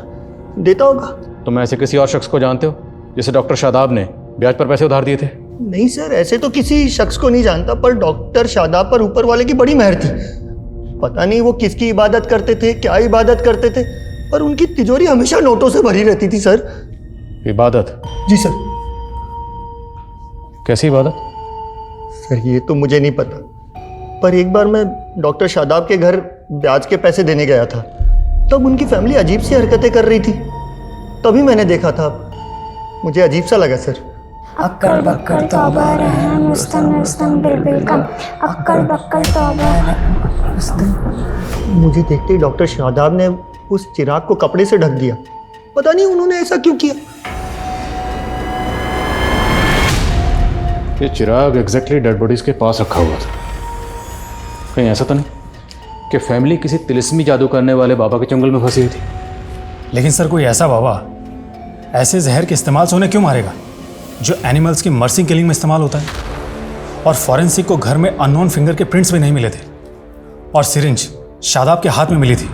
देता होगा। तुम ऐसे किसी और शख्स को जानते हो जिसे डॉक्टर शादाब ने ब्याज पर पैसे उधार दिए थे? नहीं सर, ऐसे तो किसी शख्स को नहीं जानता, पर डॉक्टर शादाब पर ऊपर वाले की बड़ी मेहर थी। पता नहीं वो किसकी इबादत करते थे, क्या इबादत करते थे, पर उनकी तिजोरी हमेशा नोटों से भरी रहती थी सर। इबादत? जी सर। कैसी इबादत? सर ये तो मुझे नहीं पता, पर एक बार मैं डॉक्टर शादाब के घर ब्याज के पैसे देने गया था, तब उनकी फैमिली अजीब सी हरकतें कर रही थी, तभी मैंने देखा था। मुझे अजीब सा लगा सर। अक्कड़ बक्कड़ तौबा रहम मुस्तम रुस्तम बिलबिल कम अक्कड़ बक्कड़ तौबा। मुझे देखते ही डॉक्टर शादाब ने उस चिराग को कपड़े से ढक दिया। पता नहीं उन्होंने ऐसा क्यों किया। ये चिराग एग्जैक्टली डेड बॉडीज के पास रखा हुआ था। कहीं ऐसा तो नहीं कि फैमिली किसी तिलिस्मी जादू करने वाले बाबा के चंगुल में फंसी हुई थी? लेकिन सर कोई ऐसा बाबा ऐसे जहर के इस्तेमाल से उन्हें क्यों मारेगा जो एनिमल्स की मर्सिंग किलिंग में इस्तेमाल होता है? और फॉरेंसिक को घर में अननोन फिंगर के प्रिंट्स भी नहीं मिले थे और सिरिंज शादाब के हाथ में मिली थी।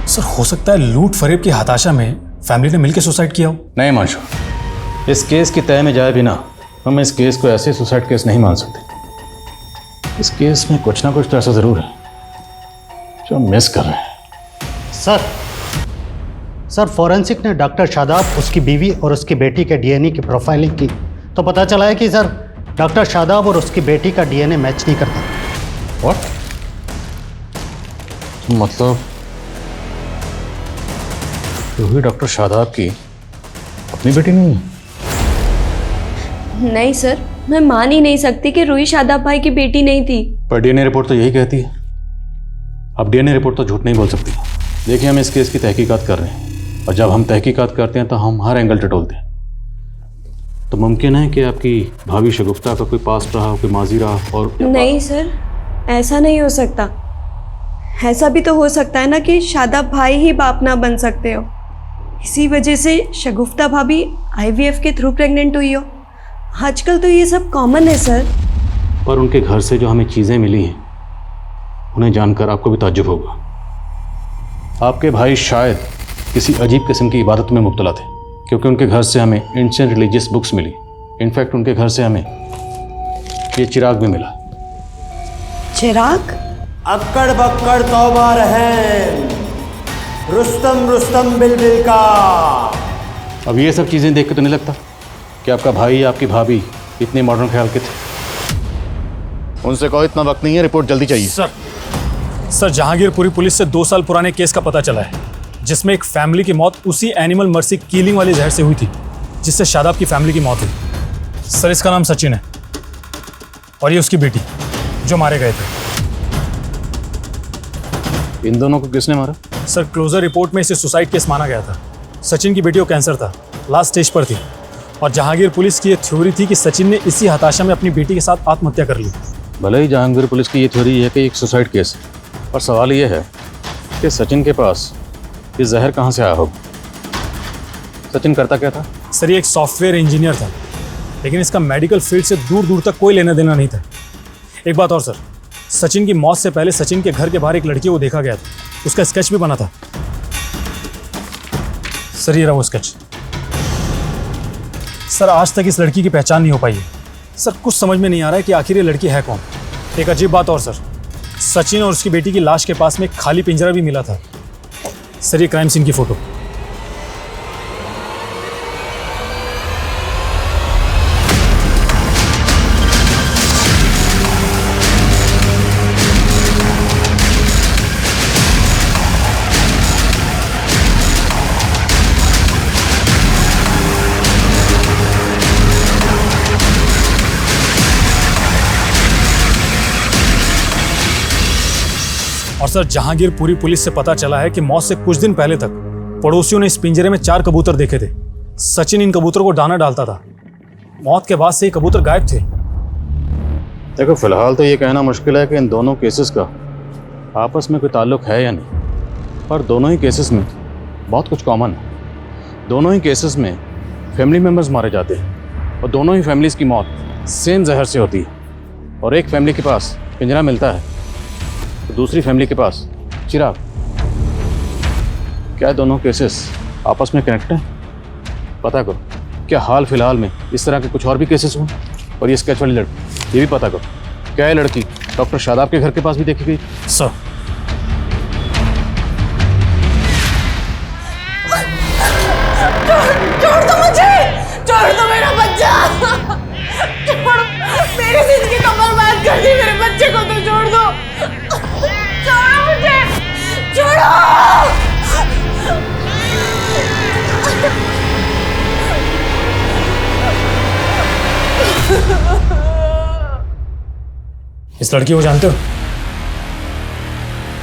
सर हो सकता है लूट फरेब की हताशा में फैमिली ने मिलकर सुसाइड किया हो। नहीं मानशो, इस केस की तय में जाए बिना हम इस केस को ऐसे सुसाइड केस नहीं मान सकते। इस केस में कुछ ना कुछ तो ऐसा जरूर है जो हम मिस कर रहे हैं। सर फॉरेंसिक ने डॉक्टर शादाब, उसकी बीवी और उसकी बेटी के डीएनए की प्रोफाइलिंग की तो पता चला है कि सर डॉक्टर शादाब और उसकी बेटी का डीएनए मैच नहीं करता। व्हाट? मतलब रूही डॉक्टर शादाब की अपनी बेटी नहीं है? नहीं सर, मैं मान ही नहीं सकती कि रूही शादाब भाई की बेटी नहीं थी। पर डीएनए रिपोर्ट तो यही कहती है। अब डीएनए रिपोर्ट तो झूठ नहीं बोल सकती। देखिए, हम इस केस की तहकीकात कर रहे हैं और जब हम तहकीकात करते हैं तो हम हर एंगल टटोलते हैं। तो मुमकिन है कि आपकी भाभी शगुफ्ता का कोई पास्ट रहा, कोई माजी रहा और... नहीं सर, ऐसा नहीं हो सकता। ऐसा भी तो हो सकता है ना कि शादाब भाई ही बाप ना बन सकते हो, इसी वजह से शगुफ्ता भाभी आईवीएफ के थ्रू प्रेग्नेंट हुई हो। आजकल तो ये सब कॉमन है सर। पर उनके घर से जो हमें चीज़ें मिली हैं उन्हें जानकर आपको भी ताज्जुब होगा। आपके भाई शायद किसी अजीब किस्म की इबादत में मुब्तला थे, क्योंकि उनके घर से हमें एंशिएंट रिलीजियस बुक्स मिली। इनफैक्ट उनके घर से हमें ये चिराग भी मिला। चिराग? अक्कड़ बक्कड़ तौबा रहम रुस्तम रुस्तम बिलबिल का। अब ये सब चीज़ें देख के तो नहीं लगता कि आपका भाई या आपकी भाभी इतने मॉडर्न ख्याल के थे। उनसे कहो इतना वक्त नहीं है, रिपोर्ट जल्दी चाहिए। सर जहांगीरपुरी पुलिस से 2 साल पुराने केस का पता चला है जिसमें एक फैमिली की मौत उसी एनिमल मर्सी किलिंग वाली जहर से हुई थी जिससे शादाब की फैमिली की मौत हुई। सर इसका नाम सचिन है और ये उसकी बेटी जो मारे गए थे। इन दोनों को किसने मारा? सर क्लोजर रिपोर्ट में इसे सुसाइड केस माना गया था। सचिन की बेटी को कैंसर था, लास्ट स्टेज पर थी और जहांगीर पुलिस की ये थ्योरी थी कि सचिन ने इसी हताशा में अपनी बेटी के साथ आत्महत्या कर ली। भले ही जहांगीर पुलिस की ये थ्योरी है कि एक सुसाइड केस है, पर सवाल ये है कि सचिन के पास ये जहर कहाँ से आया होगा? सचिन करता क्या था? सर ये एक सॉफ्टवेयर इंजीनियर था, लेकिन इसका मेडिकल फील्ड से दूर दूर तक कोई लेना देना नहीं था। एक बात और सर, सचिन की मौत से पहले सचिन के घर के बाहर एक लड़की को देखा गया था, उसका स्केच भी बना था। सर ये रहा वो स्केच। सर आज तक इस लड़की की पहचान नहीं हो पाई है। सर कुछ समझ में नहीं आ रहा है कि आखिर ये लड़की है कौन। एक अजीब बात और सर, सचिन और उसकी बेटी की लाश के पास में एक खाली पिंजरा भी मिला था। सर ये क्राइम सीन की फोटो। और सर जहांगीर पूरी पुलिस से पता चला है कि मौत से कुछ दिन पहले तक पड़ोसियों ने इस पिंजरे में 4 कबूतर देखे थे। सचिन इन कबूतरों को दाना डालता था। मौत के बाद से ये कबूतर गायब थे। देखो फिलहाल तो ये कहना मुश्किल है कि इन दोनों केसेस का आपस में कोई ताल्लुक है या नहीं, पर दोनों ही केसेस में बहुत कुछ कॉमन है। दोनों ही केसेस में फैमिली मेम्बर्स मारे जाते हैं और दोनों ही फैमिलीज़ की मौत सेम जहर से होती है। और एक फैमिली के पास पिंजरा मिलता है तो दूसरी फैमिली के पास चिराग। क्या दोनों केसेस आपस में कनेक्ट हैं? पता करो। क्या हाल फिलहाल में इस तरह के कुछ और भी केसेस हुए? और ये स्केच वाली लड़की, ये भी पता करो, क्या ये लड़की डॉक्टर शादाब के घर के पास भी देखी गई? सर छोड़ दो मुझे, छोड़ दो मेरा बच्चा, छोड़, मेरी जिंदगी तो बर्बाद कर दी, मेरे बच्चे को तो छोड़ दो, छोड़ो मुझे, छोड़ो। इस लड़की को जानते हो?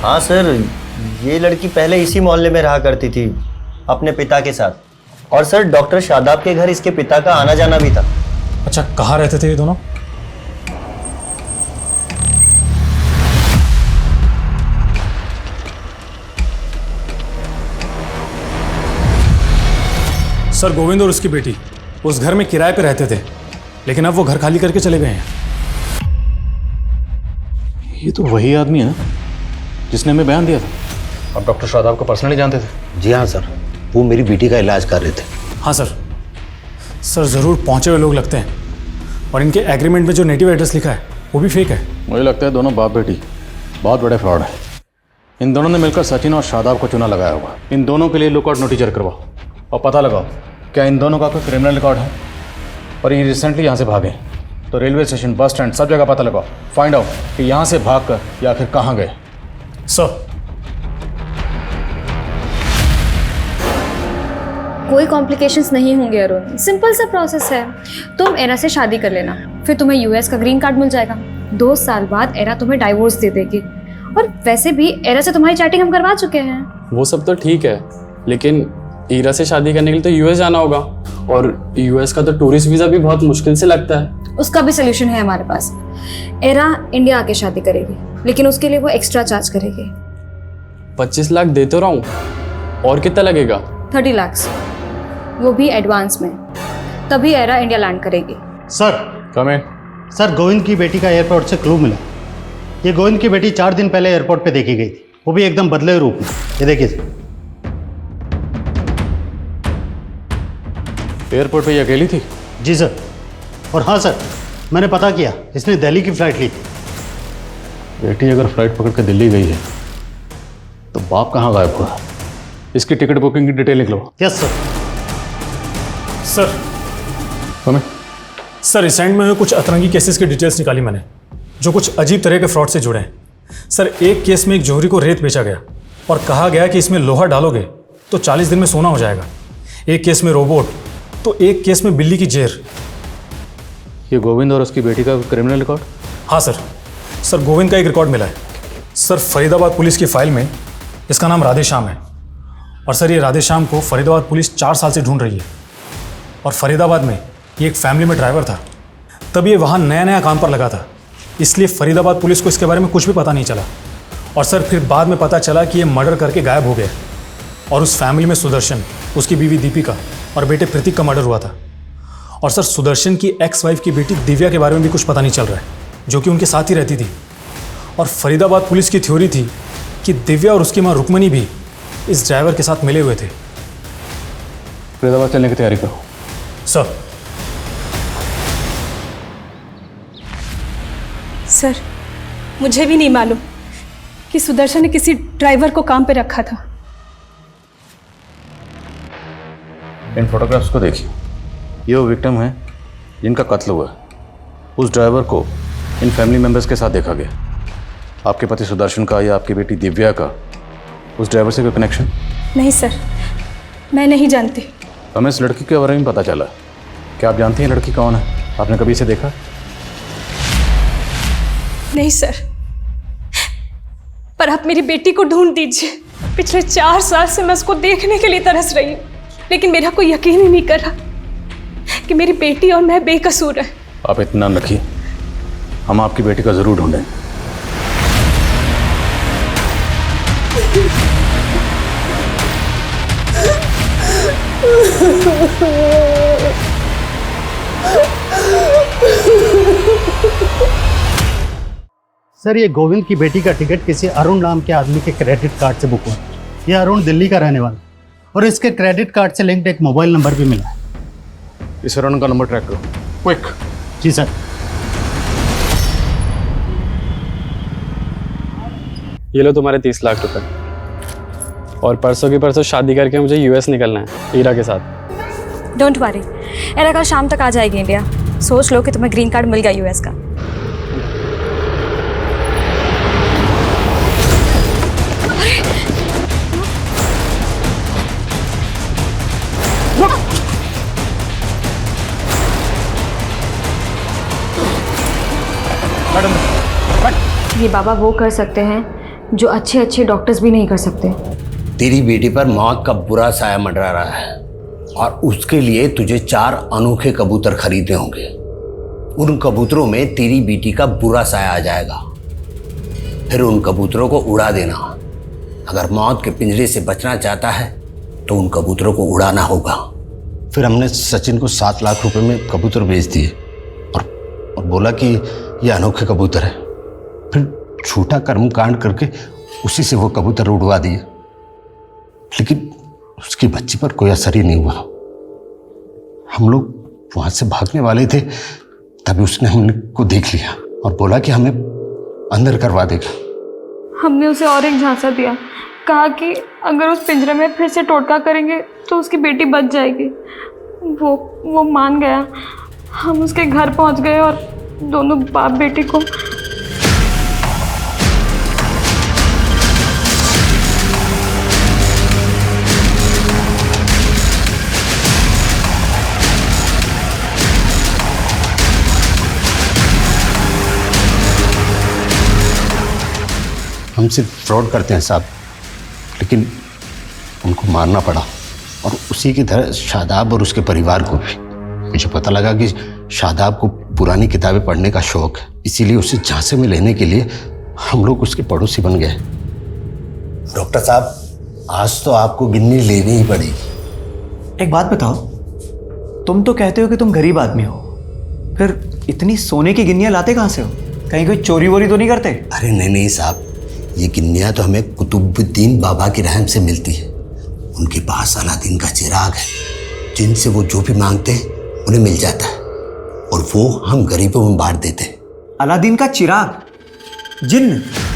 हाँ सर, ये लड़की पहले इसी मोहल्ले में रहा करती थी अपने पिता के साथ। और सर डॉक्टर शादाब के घर इसके पिता का आना जाना भी था। अच्छा, कहाँ रहते थे ये दोनों? सर गोविंद और उसकी बेटी उस घर में किराए पे रहते थे, लेकिन अब वो घर खाली करके चले गए हैं। ये तो वही आदमी है ना जिसने हमें बयान दिया था। आप डॉक्टर शादाब को पर्सनली जानते थे? जी हाँ सर, वो मेरी बेटी का इलाज कर रहे थे। हाँ सर, सर ज़रूर पहुंचे हुए लोग लगते हैं। और इनके एग्रीमेंट में जो नेटिव एड्रेस लिखा है वो भी फेक है। मुझे लगता है दोनों बाप बेटी बहुत बड़े फ्रॉड है। इन दोनों ने मिलकर सचिन और शादाब को चुना लगाया होगा। इन दोनों के लिए लुकआउट नोटिस जारी करवाओ और पता लगाओ क्या इन दोनों का कोई क्रिमिनल रिकॉर्ड है। और ये रिसेंटली यहाँ से भागे, तो रेलवे स्टेशन, बस स्टैंड, सब जगह पता लगाओ, फाइंड आउट कि यहाँ से भागकर या आखिर कहाँ गए। सर कोई कॉम्प्लिकेशंस नहीं होंगे अरुण, सिंपल सा प्रोसेस है। तुम एरा से शादी कर लेना, फिर तुम्हें यूएस का ग्रीन कार्ड मिल जाएगा। 2 साल बाद एरा तुम्हें डाइवोर्स दे देगी। और वैसे भी एरा से तुम्हारी चैटिंग हम करवा चुके हैं। वो सब तो ठीक है, लेकिन ईरा से शादी करने के लिए तो यूएस जाना होगा, और यूएस का तो टूरिस्ट वीज़ा भी बहुत मुश्किल से लगता है। उसका भी सोल्यूशन है हमारे पास। एरा इंडिया आके शादी करेगी, लेकिन उसके लिए वो एक्स्ट्रा चार्ज करेगी। 25 लाख दे तो रहा हूँ, और कितना लगेगा? 30 लाख, वो भी एडवांस में। तभी एरा इंडिया लैंड करेगी। सर कम सर, गोविंद की बेटी का एयरपोर्ट से क्लू मिला। ये गोविंद की बेटी 4 दिन पहले एयरपोर्ट पे देखी गई थी, वो भी एकदम बदले हुए रूप में। ये देखिए एयरपोर्ट पे ये अकेली थी? जी सर। और हाँ सर, मैंने पता किया, इसने दिल्ली की फ्लाइट ली थी। बेटी अगर फ्लाइट पकड़ के दिल्ली गई है तो बाप कहाँ गायब हुआ? इसकी टिकट बुकिंग की डिटेल निकलो। Yes sir. सर हमें सर रिसेंट में हुए कुछ अतरंगी केसेस की डिटेल्स निकाली मैंने, जो कुछ अजीब तरह के फ्रॉड से जुड़े हैं। सर एक केस में एक जौहरी को रेत बेचा गया और कहा गया कि इसमें लोहा डालोगे तो 40 दिन में सोना हो जाएगा। एक केस में रोबोट, तो एक केस में बिल्ली की जेर। ये गोविंद और उसकी बेटी का क्रिमिनल रिकॉर्ड? हाँ सर, सर गोविंद का एक रिकॉर्ड मिला है। सर फरीदाबाद पुलिस की फाइल में इसका नाम राधेश्याम है। और सर ये राधेश्याम को फरीदाबाद पुलिस 4 साल से ढूंढ रही है। और फरीदाबाद में ये एक फैमिली में ड्राइवर था, तब ये वहाँ नया नया काम पर लगा था, इसलिए फरीदाबाद पुलिस को इसके बारे में कुछ भी पता नहीं चला। और सर फिर बाद में पता चला कि ये मर्डर करके गायब हो गया। और उस फैमिली में सुदर्शन, उसकी बीवी दीपिका और बेटे प्रतीक का मर्डर हुआ था। और सर सुदर्शन की एक्स वाइफ की बेटी दिव्या के बारे में भी कुछ पता नहीं चल रहा है, जो कि उनके साथ ही रहती थी। और फरीदाबाद पुलिस की थ्योरी थी कि दिव्या और उसकी माँ रुक्मणी भी इस ड्राइवर के साथ मिले हुए थे। फरीदाबाद चलने की तैयारी करो। सर मुझे भी नहीं मालूम कि सुदर्शन ने किसी ड्राइवर को काम पे रखा था। इन फोटोग्राफ्स को देखिए, ये वो विक्टिम है जिनका कत्ल हुआ। उस ड्राइवर को इन फैमिली मेंबर्स के साथ देखा गया। आपके पति सुदर्शन का या आपकी बेटी दिव्या का उस ड्राइवर से कोई कनेक्शन? नहीं सर, मैं नहीं जानती। हमें इस लड़की के बारे में पता चला। क्या आप जानती हैं लड़की कौन है? आपने कभी इसे देखा? नहीं सर, पर और आप मेरी बेटी को ढूंढ दीजिए। पिछले 4 साल से मैं उसको देखने के लिए तरस रही हूँ, लेकिन मेरा कोई यकीन ही नहीं कर रहा कि मेरी बेटी और मैं बेकसूर है। आप इत्मीनान रखिए, हम आपकी बेटी को जरूर ढूंढें। सर, ये गोविंद की बेटी का टिकट किसी अरुण नाम के आदमी के क्रेडिट कार्ड से बुक हुआ। ये अरुण दिल्ली का रहने वाला और इसके क्रेडिट कार्ड से लिंक्ड एक मोबाइल नंबर भी मिला है। इस अरुण का नंबर ट्रैक करो, क्विक। जी सर। ये लो तुम्हारे 30 लाख रुपए, और परसों की परसों शादी करके मुझे यूएस निकलना है ईरा के साथ। डोंट वरी, एरा कल शाम तक आ जाएगी इंडिया। सोच लो कि तुम्हें ग्रीन कार्ड मिल गया यूएस का। ये बाबा वो कर सकते हैं जो अच्छे अच्छे डॉक्टर्स भी नहीं कर सकते। तेरी बेटी पर मौत का बुरा साया मंडरा रहा है और उसके लिए तुझे 4 अनोखे कबूतर खरीदने होंगे। उन कबूतरों में तेरी बेटी का बुरा साया आ जाएगा, फिर उन कबूतरों को उड़ा देना। अगर मौत के पिंजरे से बचना चाहता है तो उन कबूतरों को उड़ाना होगा। फिर हमने सचिन को 7 लाख रुपए में कबूतर बेच दिए और बोला कि ये अनोखे कबूतर है। फिर झूठा कर्म कांड करके उसी से वो कबूतर उड़वा दिए, लेकिन उसकी बच्ची पर कोई असर ही नहीं हुआ। हम लोग वहां से भागने वाले थे, तभी उसने हमने को देख लिया और बोला कि हमें अंदर करवा देगा। हमने उसे और एक झांसा दिया, कहा कि अगर उस पिंजरे में फिर से टोटका करेंगे तो उसकी बेटी बच जाएगी। वो मान गया। हम उसके घर पहुंच गए और दोनों बाप बेटी को हम सिर्फ फ्रॉड करते हैं साहब, लेकिन उनको मारना पड़ा, और उसी की तरह शादाब और उसके परिवार को भी। मुझे पता लगा कि शादाब को पुरानी किताबें पढ़ने का शौक है, इसीलिए उसे झांसे में लेने के लिए हम लोग उसके पड़ोसी बन गए। डॉक्टर साहब, आज तो आपको गिन्नी लेनी ही पड़ेगी। एक बात बताओ, तुम तो कहते हो कि तुम गरीब आदमी हो, फिर इतनी सोने की गिन्नियां लाते कहाँ से हो? कहीं कोई चोरी वोरी तो नहीं करते? अरे नहीं साहब, ये गिन्नियां तो हमें कुतुबुद्दीन बाबा की रहम से मिलती है। उनके पास अलादीन का चिराग है, जिनसे वो जो भी मांगते हैं उन्हें मिल जाता है, और वो हम गरीबों में बांट देते हैं। अलादीन का चिराग? जिन?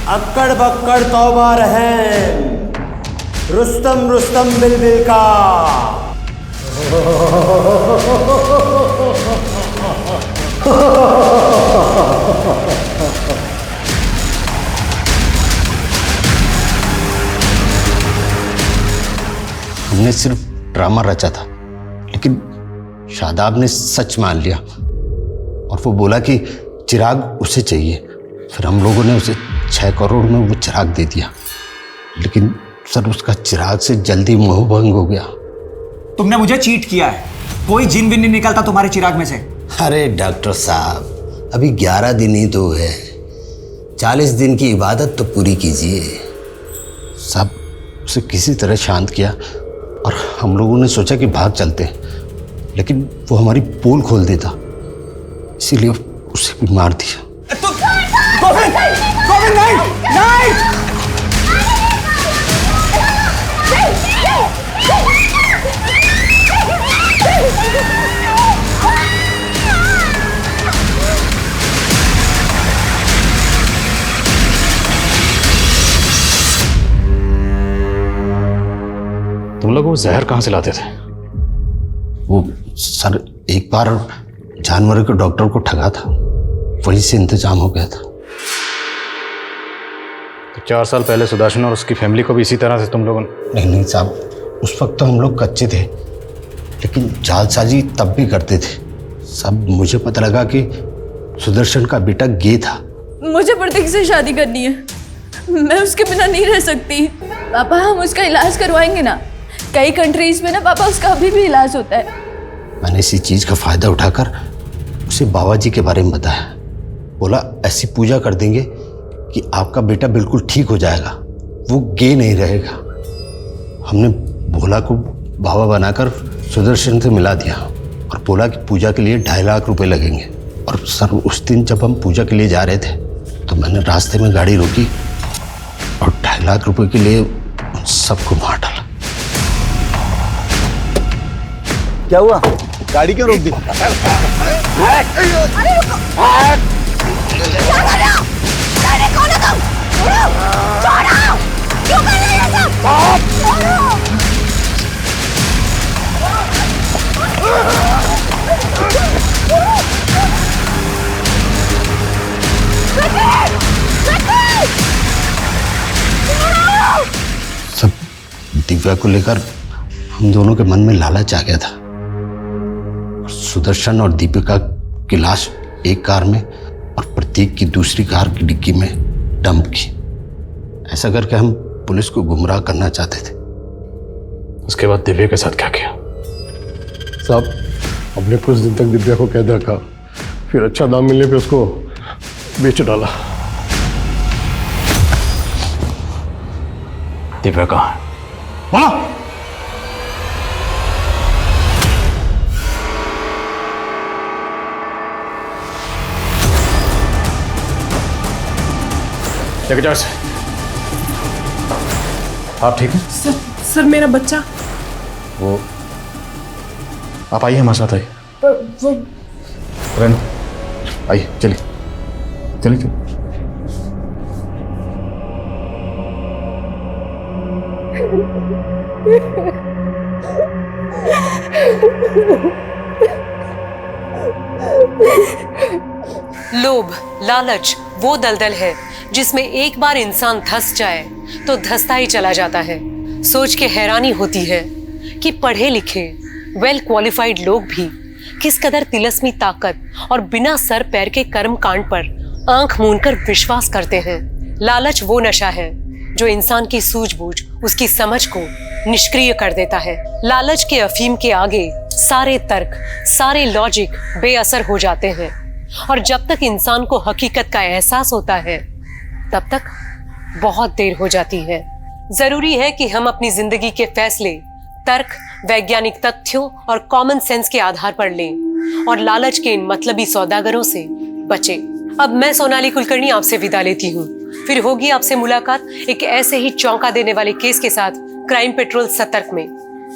अक्कड़ बक्कड़ तौबा रहम, रुस्तम रुस्तम बिलबिल का। हमने सिर्फ ड्रामा रचा था, लेकिन शादाब ने सच मान लिया और वो बोला कि चिराग उसे चाहिए। फिर हम लोगों ने उसे 6 करोड़ में वो चिराग दे दिया, लेकिन सर उसका चिराग से जल्दी मोह भंग हो गया। तुमने मुझे चीट किया है। कोई जिन विन नहीं निकलता तुम्हारे चिराग में से। अरे डॉक्टर साहब, अभी 11 दिन ही तो है, 40 दिन की इबादत तो पूरी कीजिए। सब उसे किसी तरह शांत किया और हम लोगों ने सोचा कि भाग चलते, लेकिन वो हमारी पोल खोल देता, इसीलिए उसे भी मार दिया। गोविंद! गोविंद नहीं! नहीं! तुम लोग वो जहर कहाँ से लाते थे? वो सर एक बार जानवरों के डॉक्टर को ठगा था, वहीं से इंतजाम हो गया था। तो 4 साल पहले सुदर्शन और उसकी फैमिली को भी इसी तरह से तुम लोगों ने? नहीं साहब, उस वक्त तो हम लोग कच्चे थे, लेकिन जालसाजी तब भी करते थे। सब मुझे पता लगा कि सुदर्शन का बेटा गे था। मुझे प्रतीक से शादी करनी है। मैं उसके बिना नहीं रह सकती। पापा हम उसका इलाज करवाएंगे ना, कई कंट्रीज में ना पापा उसका अभी भी इलाज होता है। मैंने इसी चीज का फायदा उठाकर उसे बाबा जी के बारे में बताया। बोला ऐसी पूजा कर देंगे कि आपका बेटा बिल्कुल ठीक हो जाएगा, वो गे नहीं रहेगा। हमने भोला को बाबा बनाकर सुदर्शन से मिला दिया और बोला कि पूजा के लिए 2.5 लाख रुपए लगेंगे। और सर उस दिन जब हम पूजा के लिए जा रहे थे तो मैंने रास्ते में गाड़ी रोकी और 2.5 लाख रुपए के लिए उन सबको मार डाला। क्या हुआ? गाड़ी क्यों रोक दी? सब दिव्या को लेकर हम दोनों के मन में लालच आ गया था। सुदर्शन और दीपिका की लाश एक कार में और प्रतीक की दूसरी कार की डिक्की में डंप की। ऐसा करके हम पुलिस को गुमराह करना चाहते थे। उसके बाद दिव्या के साथ क्या किया? साहब हमने कुछ दिन तक दिव्या को कैद रखा, फिर अच्छा दाम मिलने पे उसको बेच डाला। दिव्या कहाँ है? बोला आप ठीक हैं? सर मेरा बच्चा। वो आप आइए हमारे साथ, आइए। पर वो रेनो आइए, चलिए चलिए चलिए। लोभ, लालच वो दलदल है जिसमें एक बार इंसान धंस जाए तो धंसता ही चला जाता है। सोच के हैरानी होती है कि पढ़े लिखे वेल क्वालिफाइड लोग भी किस कदर तिलस्मी ताकत और बिना सर पैर के कर्म कांड पर आंख मूंदकर विश्वास करते हैं। लालच वो नशा है जो इंसान की सूझबूझ, उसकी समझ को निष्क्रिय कर देता है। लालच के अफीम के आगे सारे तर्क, सारे लॉजिक बेअसर हो जाते हैं और जब तक इंसान को हकीकत का एहसास होता है तब तक बहुत देर हो जाती है। जरूरी है कि हम अपनी जिंदगी के फैसले तर्क, वैज्ञानिक तथ्यों और कॉमन सेंस के आधार पर लें और लालच के इन मतलबी सौदागरों से बचें। अब मैं सोनाली कुलकर्णी आपसे विदा लेती हूँ। फिर होगी आपसे मुलाकात एक ऐसे ही चौंका देने वाले केस के साथ क्राइम पेट्रोल सतर्क में।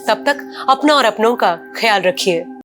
तब तक अपना और अपनों का ख्याल रखिए।